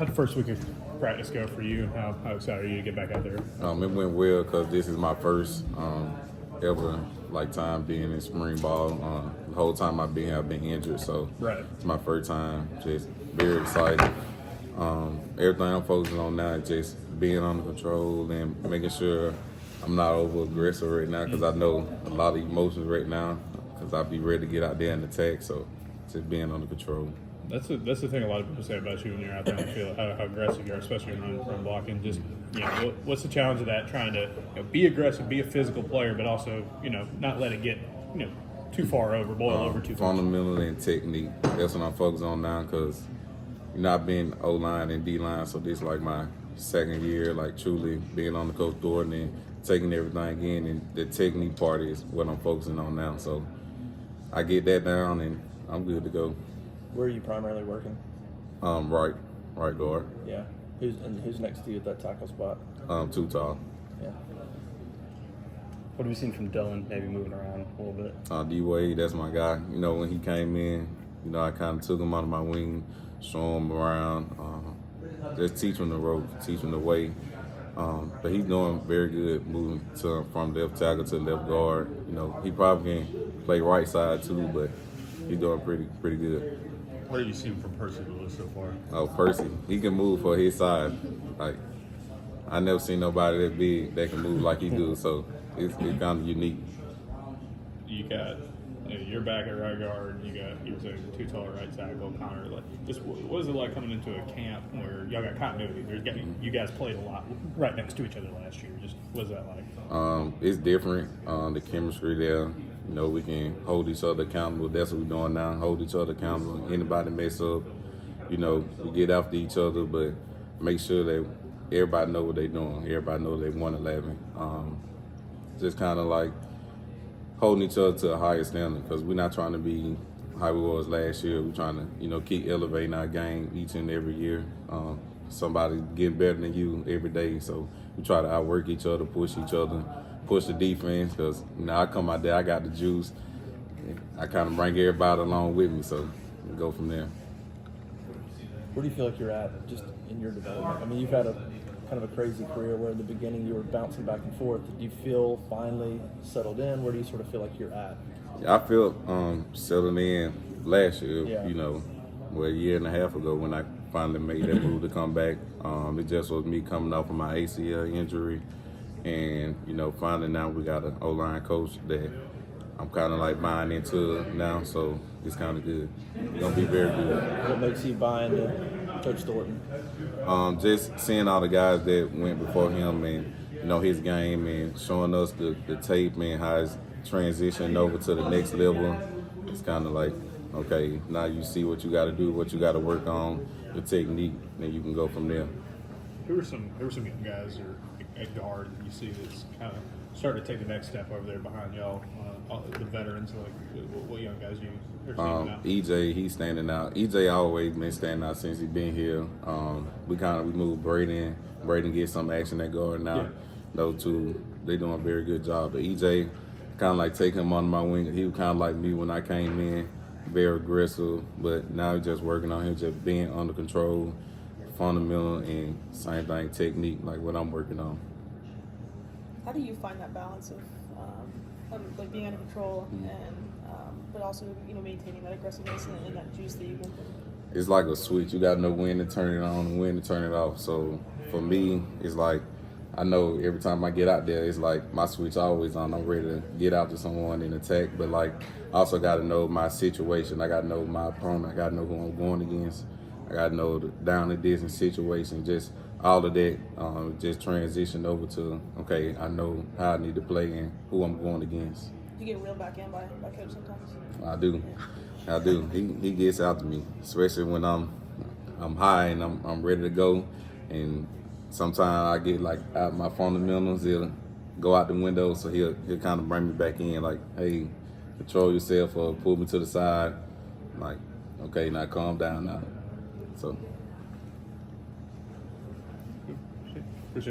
How'd the first week of practice go for you? How excited are you to get back out there? It went well because this is my first ever time being in spring ball. The whole time I've been here, I've been injured, so Right. it's my first time. Just very excited. Everything I'm focusing on now is just being under control and making sure I'm not over aggressive right now because I know a lot of emotions right now because I'll be ready to get out there and attack. So just being under control. That's the thing a lot of people say about you when you're out there on the field, how aggressive you are, especially in run blocking. Just what's the challenge of that? Trying to be aggressive, be a physical player, but also not let it get too far over, boil over too far. Fundamental and technique. That's what I'm focused on now because I've been O-line and D-line, so this is like my second year, truly being on the Coach Thornton and taking everything in, and the technique part is what I'm focusing on now. So I get that down and I'm good to go. Where are you primarily working? Right guard. Yeah. Who's next to you at that tackle spot? Too tall. Yeah. What have you seen from Dylan, maybe moving around a little bit? D-Wade, that's my guy. When he came in, I kind of took him out of my wing, show him around, just teach him the ropes, teach him the way. But he's doing very good moving from left tackle to left guard. He probably can play right side too, but he's doing pretty good. What have you seen from Percy Lewis so far? Oh, Percy, he can move for his side. I never seen nobody that big that can move like he do, so it's kind of unique. You got you're back at right guard. You're saying too tall right tackle. Connor, what is it like coming into a camp where y'all got continuity? You guys played a lot right next to each other last year. Just what is that like? It's different. The chemistry there. We can hold each other accountable. That's what we're doing now. Hold each other accountable. Anybody mess up, we get after each other, but make sure that everybody know what they're doing. Everybody know they 111. Just kind of like holding each other to a higher standard because we're not trying to be how we was last year. We're trying to, keep elevating our game each and every year. Somebody getting better than you every day. So we try to outwork each other, push each other, push the defense because, I come out there, I got the juice. I kind of bring everybody along with me, so we go from there. Where do you feel like you're at just in your development? I mean, you've had a kind of a crazy career where in the beginning you were bouncing back and forth. Do you feel finally settled in? Where do you sort of feel like you're at? I felt settled in last year, Yeah. a year and a half ago when I finally made that move to come back. It just was me coming off of my ACL injury. And, finally now we got an O-line coach that I'm kind of buying into now, so it's kind of good. It's going to be very good. What makes you buy into Coach Thornton? Just seeing all the guys that went before him and, his game and showing us the tape and how it's transitioned over to the next level. It's kind of like, okay, now you see what you got to do, what you got to work on, the technique, and you can go from there. Who are some young guys or at guard that you see that's kind of starting to take the next step over there behind y'all, the veterans? What young guys you are standing out? EJ, he's standing out. EJ always been standing out since he been here. We moved Braden. Braden gets some action at guard now. Yeah. Those two, they doing a very good job. But EJ, kind of take him under my wing. He was kind of like me when I came in, very aggressive. But now just working on him, just being under control, fundamental, and same thing, technique, like what I'm working on. How do you find that balance of being under control and but also maintaining that aggressiveness and that juice that you can? It's like a switch. You got to know when to turn it on and when to turn it off. So for me, it's like I know every time I get out there, it's like my switch always on. I'm ready to get out to someone and attack, but I also got to know my situation. I got to know my opponent. I got to know who I'm going against. I got to know the down and distance situation. Just all of that, just transition over to, okay, I know how I need to play and who I'm going against. You get reeled back in by coach sometimes? I do. He gets after me, especially when I'm high and I'm ready to go. And sometimes I get out my fundamentals. He'll go out the window, so he'll kind of bring me back in, hey, control yourself or pull me to the side. Okay, now calm down now. So